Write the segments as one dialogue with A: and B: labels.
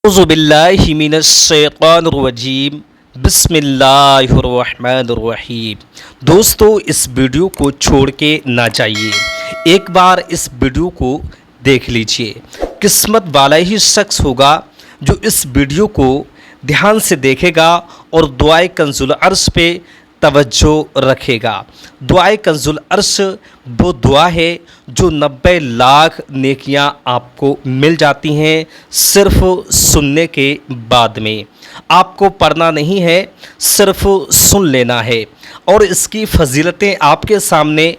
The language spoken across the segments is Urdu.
A: اعوذ باللہ من الشیطان الرجیم بسم اللہ الرحمن الرحیم۔ دوستو اس ویڈیو کو چھوڑ کے نہ جائیے، ایک بار اس ویڈیو کو دیکھ لیجئے۔ قسمت والا ہی شخص ہوگا جو اس ویڈیو کو دھیان سے دیکھے گا اور دعائے کنز العرش پہ توجہ رکھے گا۔ دعائے کنز العرش وہ دعا ہے جو 90 لاکھ نیکیاں آپ کو مل جاتی ہیں صرف سننے کے بعد میں۔ آپ کو پڑھنا نہیں ہے، صرف سن لینا ہے، اور اس کی فضیلتیں آپ کے سامنے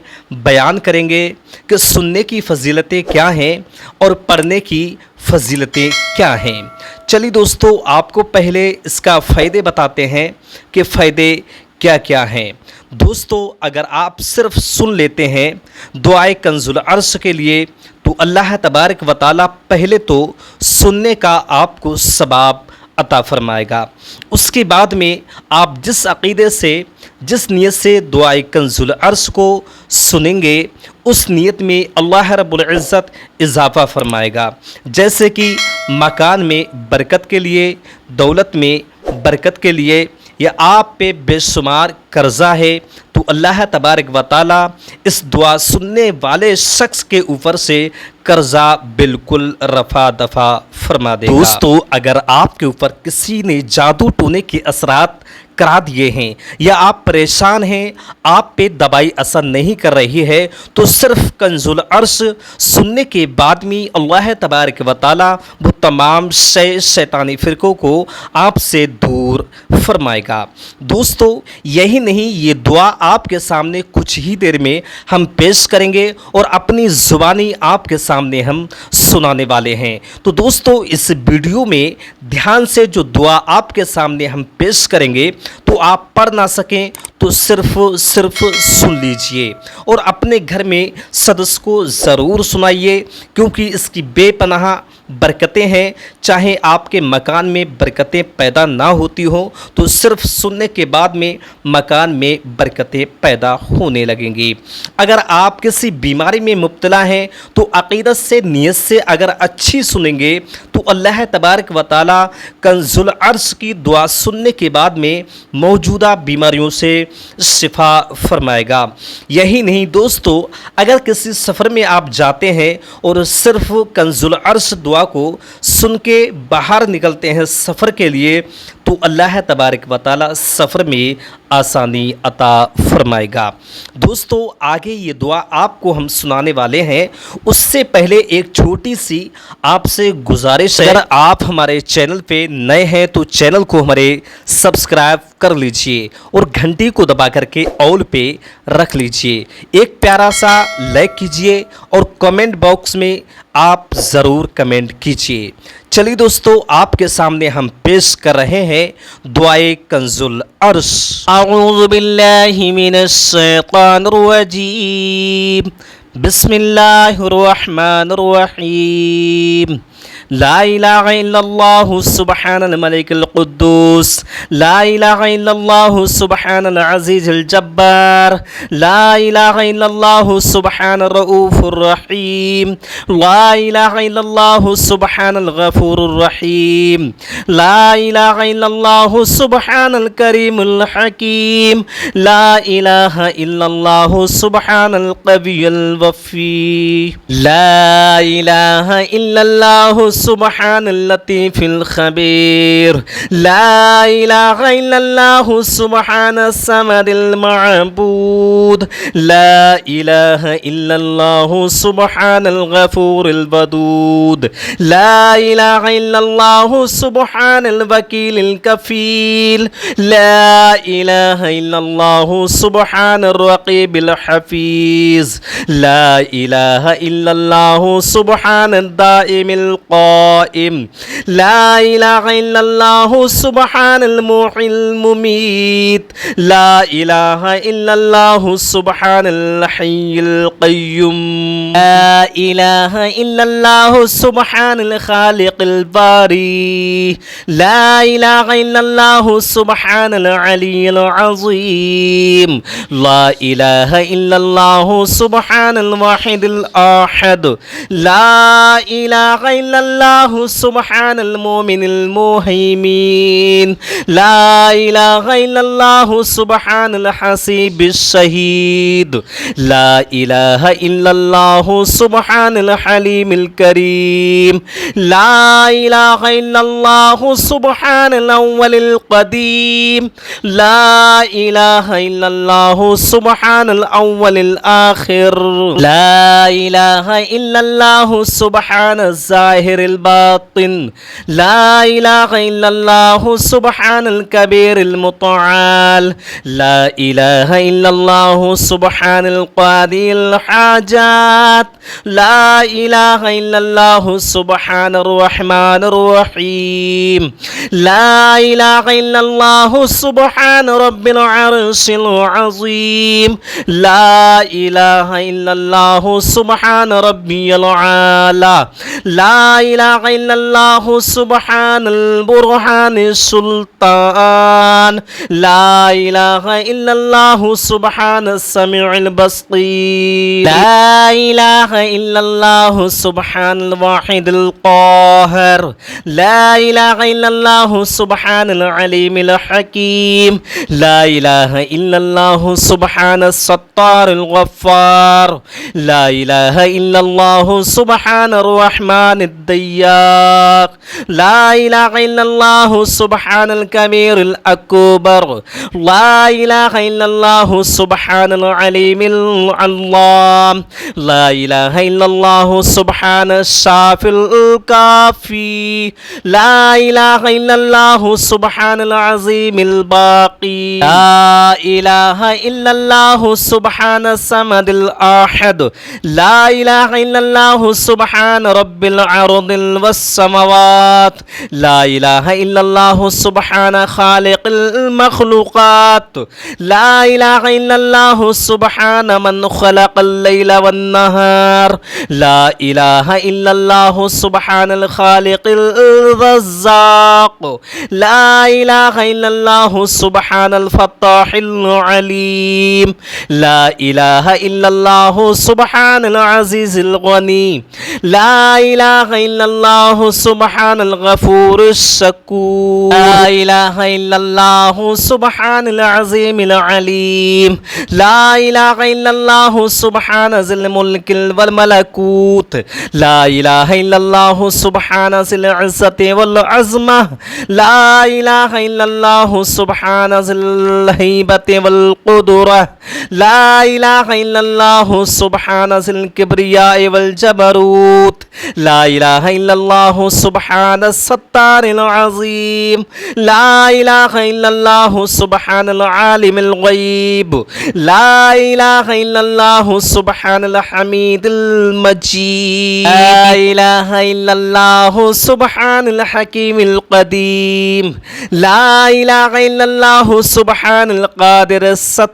A: بیان کریں گے کہ سننے کی فضیلتیں کیا ہیں اور پڑھنے کی فضیلتیں کیا ہیں۔ چلیے دوستو، آپ کو پہلے اس کا فائدے بتاتے ہیں کہ فائدے کیا کیا ہیں۔ دوستو اگر آپ صرف سن لیتے ہیں دعائے کنز العرش کے لیے تو اللہ تبارک و تعالیٰ پہلے تو سننے کا آپ کو ثواب عطا فرمائے گا، اس کے بعد میں آپ جس عقیدے سے جس نیت سے دعائے کنز العرش کو سنیں گے اس نیت میں اللہ رب العزت اضافہ فرمائے گا، جیسے کہ مکان میں برکت کے لیے، دولت میں برکت کے لیے، یا آپ پہ بے شمار قرضہ ہے تو اللہ تبارک و تعالیٰ اس دعا سننے والے شخص کے اوپر سے قرضہ بالکل رفع دفع فرما دے گا۔ دوستو اگر آپ کے اوپر کسی نے جادو ٹونے کے اثرات کرا دیے ہیں یا آپ پریشان ہیں، آپ پہ دوائی اثر نہیں کر رہی ہے، تو صرف کنز العرش سننے کے بعد میں اللہ تبارک و تعالیٰ وہ تمام شیطانی فرقوں کو آپ سے دور فرمائے گا۔ دوستو یہی نہیں، یہ دعا آپ کے سامنے کچھ ہی دیر میں ہم پیش کریں گے اور اپنی زبانی آپ کے سامنے ہم سنانے والے ہیں۔ تو دوستو اس ویڈیو میں دھیان سے جو دعا آپ کے سامنے ہم پیش کریں گے تو آپ پڑھ نہ سکیں تو صرف سن لیجئے اور اپنے گھر میں سدس کو ضرور سنائیے، کیونکہ اس کی بے پناہ برکتیں ہیں۔ چاہے آپ کے مکان میں برکتیں پیدا نہ ہوتی ہوں تو صرف سننے کے بعد میں مکان میں برکتیں پیدا ہونے لگیں گی۔ اگر آپ کسی بیماری میں مبتلا ہیں تو عقیدت سے نیت سے اگر اچھی سنیں گے تو اللہ تبارک و تعالیٰ کنز العرش کی دعا سننے کے بعد میں موجودہ بیماریوں سے شفا فرمائے گا۔ یہی نہیں دوستو، اگر کسی سفر میں آپ جاتے ہیں اور صرف کنز العرش دعا کو سن کے باہر نکلتے ہیں سفر کے لیے تو اللہ تبارک و تعالیٰ سفر میں آسانی عطا فرمائے گا۔ دوستو آگے یہ دعا آپ کو ہم سنانے والے ہیں، اس سے پہلے ایک چھوٹی سی آپ سے گزارش ہے، اگر آپ ہمارے چینل پہ نئے ہیں تو چینل کو ہمارے سبسکرائب کر لیجئے اور گھنٹی کو دبا کر کے آل پہ رکھ لیجئے، ایک پیارا سا لائک کیجئے اور کمنٹ باکس میں آپ ضرور کمنٹ کیجئے۔ چلیے دوستو آپ کے سامنے ہم پیش کر رہے ہیں دعائے کنز العرش۔ اعوذ باللہ من الشیطان الرجیم، بسم اللہ الرحمن الرحیم۔ لا الہ الا اللہ سبحان الملک القدوس، لا الہ الا اللہ سبحان العزیز الجبار، لا الہ الا اللہ سبحان الرؤوف الرحیم، لا الہ الا اللہ سبحان الغفور الرحیم، لا الہ الا اللہ سبحان الکریم الحکیم، لا الہ الا اللہ سبحان القوی الوفی، لا الہ الا اللہ سبحان اللطیف الخبیر، لا الہ الا اللہ سبحان الصمد المعبود، لا الہ الا اللہ سبحان الغفور الودود، لا الہ الا اللہ سبحان الوکیل الکفیل، لا الہ الا اللہ سبحان الرقیب الحفیظ، لا الہ الا اللہ سبحان الدائم القائم، لا الہ الا اللہ سبحان المحی الممیت، لا الہ الا اللہ سبحان الحی القیوم، لا الہ الا اللہ سبحان الخالق الباری، لا الہ الا اللہ سبحان العلی العظیم، لا الہ الا اللہ سبحان الواحد الاحد، لا الہ الا إلا الله سبحان المؤمن المهيمن لا إله إلا الله سبحان الحسيب الشهيد لا إله إلا الله سبحان الحليم الكريم لا إله إلا الله سبحان الأول القديم لا إله إلا الله سبحان الأول الآخر لا إله إلا الله سبحان الظاهر الباطن لا إله إلا الله سبحان الكبير المتعال لا إله إلا الله سبحان القاضي الحاجات لا إله إلا الله سبحان الرحمن الرحيم لا إله إلا الله سبحان رب العرش العظيم لا إله إلا الله سبحان ربي العالى لا إله إلا الله سبحان البرهان السلطان لا إله إلا الله سبحان السميع البصير لا إله إلا الله سبحان الواحد القاهر لا إله إلا الله سبحان العليم الحكيم لا إله إلا الله سبحان الستار الغفار لا إله إلا الله سبحان الرحمن الدياق لا إله إلا الله سبحان الكبير الأكبر لا إله إلا الله سبحان العليم العلام لا إله إلا الله سبحان الشافي الكافي لا إله إلا الله سبحان العظيم الباقي لا إله إلا الله سبحان الصمد الأحد لا إله إلا الله سبحان رب الأرض والسماوات لا إله إلا الله سبحان خالق المخلوقات لا إله إلا الله سبحان من خلق الليل والنهار لا إله إلا الله سبحان الخالق الرزاق لا إله إلا الله سبحان الفتاح العليم لا إله إلا الله سبحان العزيز الغني لا إله إلا الله سبحان الغفور الشكور لا إله إلا الله سبحان العظيم العليم لا إله إلا الله سبحان ذي الملك والملكوت لا إله إلا الله سبحان ذي العزة والعظمة لا إله إلا الله سبحان ذي الهيبة والقدرة لا إله إلا الله سبحان ذي الكبرياء والجبروت لا إله إلا الله سبحان الستار العظيم لا إله إلا الله سبحان العالم الغيب لا إله إلا الله سبحان الحميد المجيد لا إله إلا الله سبحان الحكيم القديم لا إله إلا الله سبحان القادر الستار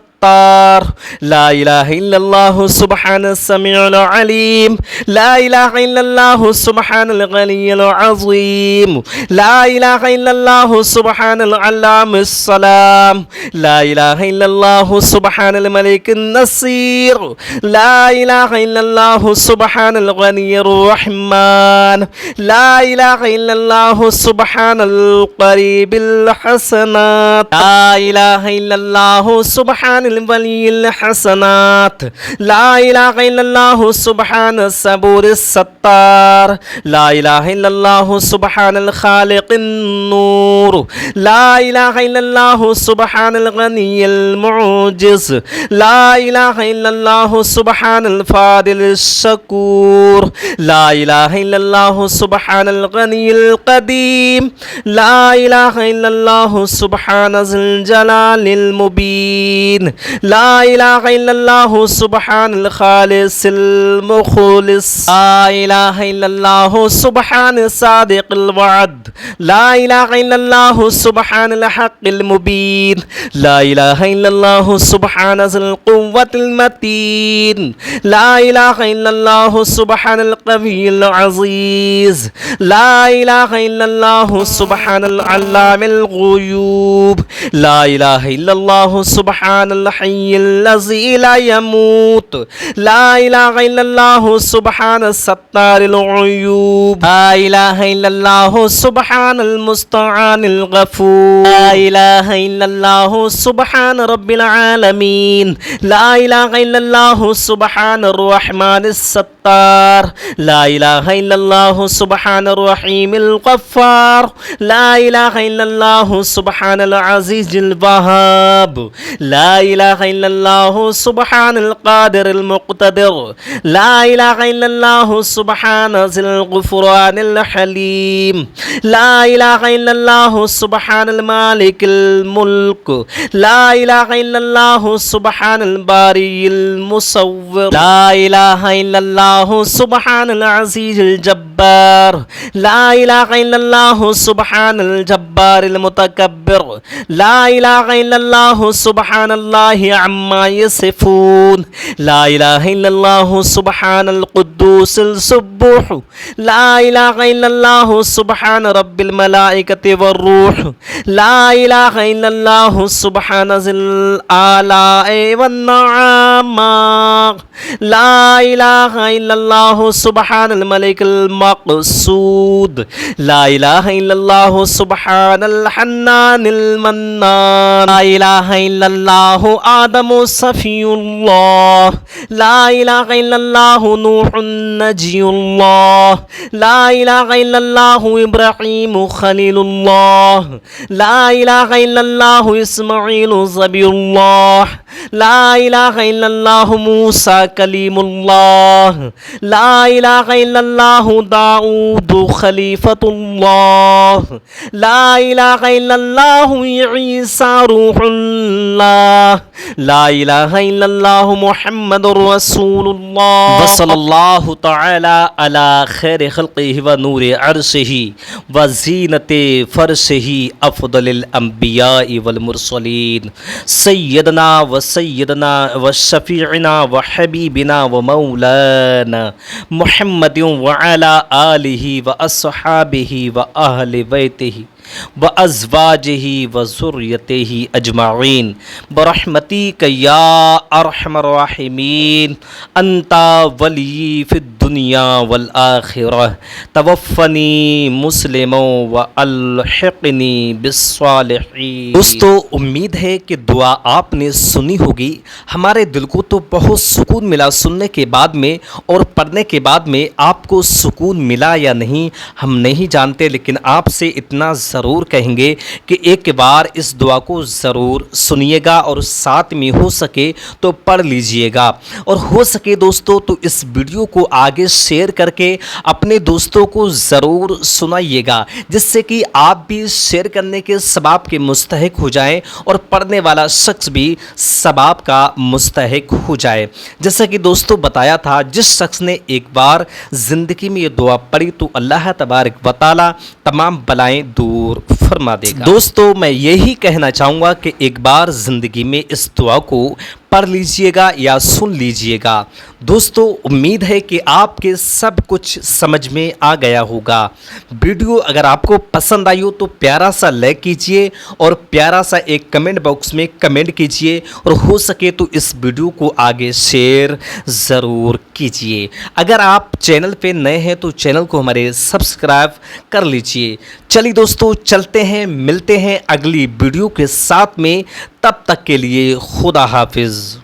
A: لا إله إلا الله سبحان السميع العليم لا إله إلا الله سبحان الغني العظيم لا إله إلا الله سبحان العلام السلام لا إله إلا الله سبحان الملك النصير لا إله إلا الله سبحان الغني الرحمن لا إله إلا الله سبحان القريب الحسنات لا إله إلا الله سبحان الولي الحسنات لا إله إلا الله سبحان الصبور الستار لا إله إلا الله سبحان الخالق النور لا إله إلا الله سبحان الغني المعجز لا إله إلا الله سبحان الفاضل الشكور لا إله إلا الله سبحان الغني القديم لا إله إلا الله سبحان ذي الجلال المبين لا إله إلا الله سبحان الخالص المخلص لا إله إلا الله سبحان الصادق الوعد لا إله إلا الله سبحان الحق المبين لا إله إلا الله سبحان ذي القوة المتين لا إله إلا الله سبحان القوي العزيز لا إله إلا الله سبحان العلام الغيوب لا إله إلا الله سبحان الحي الذي لا يموت لا إله إلا الله سبحان الستار العيوب لا إله إلا الله سبحان المستعان الغفور لا إله إلا الله سبحان رب العالمين لا إله إلا الله سبحان الرحمن الستار لا إله إلا الله سبحان الرحيم الغفار لا إله إلا الله سبحان العزيز الوهاب لا إله إلا الله سبحان القادر المقتدر لا إله إلا الله سبحان ذي الغفران الحليم لا إله إلا الله سبحان المالك الملك لا إله إلا الله سبحان الباري المصور لا إله إلا الله سبحان العزيز الجبار لا إله إلا الله سبحان الجبار المتكبر لا إله إلا الله سبحان الله عما يصفون لا إله إلا الله سبحان القدوس السبوح لا إله إلا الله سبحان رب الملائكة والروح لا إله إلا الله سبحان ذي الآلاء والنعماء لا إله إلا الله سبحان الملك المقصود لا إله إلا الله سبحان الحنان المنان لا إله إلا الله آدم صفي الله لا إله إلا الله نوح نجي الله لا إله إلا الله إبراهيم خليل الله لا إله إلا الله إسماعيل ذبي الله لا إله إلا الله موسى كليم الله لا إله إلا الله داود خليفة الله لا إله إلا الله عيسى روح الله لا إله إلا الله محمد رسول الله وصلى الله تعالى على خير خلقه ونور عرشه وزينة فرشه أفضل الأنبياء والمرسلين سيدنا وسيدنا وشفيعنا وحبيبنا ومولانا محمد وعلى آله وأصحابه وأهل بيته وأزواجه وذريته أجمعين برحمتك يا أرحم الراحمين أنت ولي في الدنيا والآخرة توفني مسلما والحقني بالصالحين دوستو امید ہے کہ دعا آپ نے سنی ہوگی. ہمارے دل کو تو بہت سکون ملا سننے کے بعد میں اور پڑھنے کے بعد میں. آپ کو سکون ملا یا نہیں ہم نہیں جانتے, لیکن آپ سے اتنا ضرور کہیں گے کہ ایک بار اس دعا کو ضرور سنیے گا اور ساتھ میں ہو سکے تو پڑھ لیجئے گا, اور ہو سکے دوستو تو اس ویڈیو کو آگے شیئر کر کے اپنے دوستوں کو ضرور سنائیے گا, جس سے کہ آپ بھی شیئر کرنے کے ثواب کے مستحق ہو جائیں اور پڑھنے والا شخص بھی ثواب کا مستحق ہو جائے. جیسا کہ دوستو بتایا تھا, جس شخص نے ایک بار زندگی میں یہ دعا پڑھی تو اللہ تبارک و تعالی تمام بلائیں دور فرما دے گا. دوستو میں یہی کہنا چاہوں گا کہ ایک بار زندگی میں اس دعا کو پڑھ لیجئے گا یا سن لیجئے گا. دوستو امید ہے کہ آپ کے سب کچھ سمجھ میں آ گیا ہوگا. ویڈیو اگر آپ کو پسند آئی ہو تو پیارا سا لائک کیجئے اور پیارا سا ایک کمنٹ باکس میں کمنٹ کیجئے, اور ہو سکے تو اس ویڈیو کو آگے شیئر ضرور کیجئے. اگر آپ چینل پہ نئے ہیں تو چینل کو ہمارے سبسکرائب کر لیجئے. چلیے دوستو چلتے ہیں, ملتے ہیں اگلی ویڈیو کے ساتھ میں. تب تک کے لیے خدا حافظ.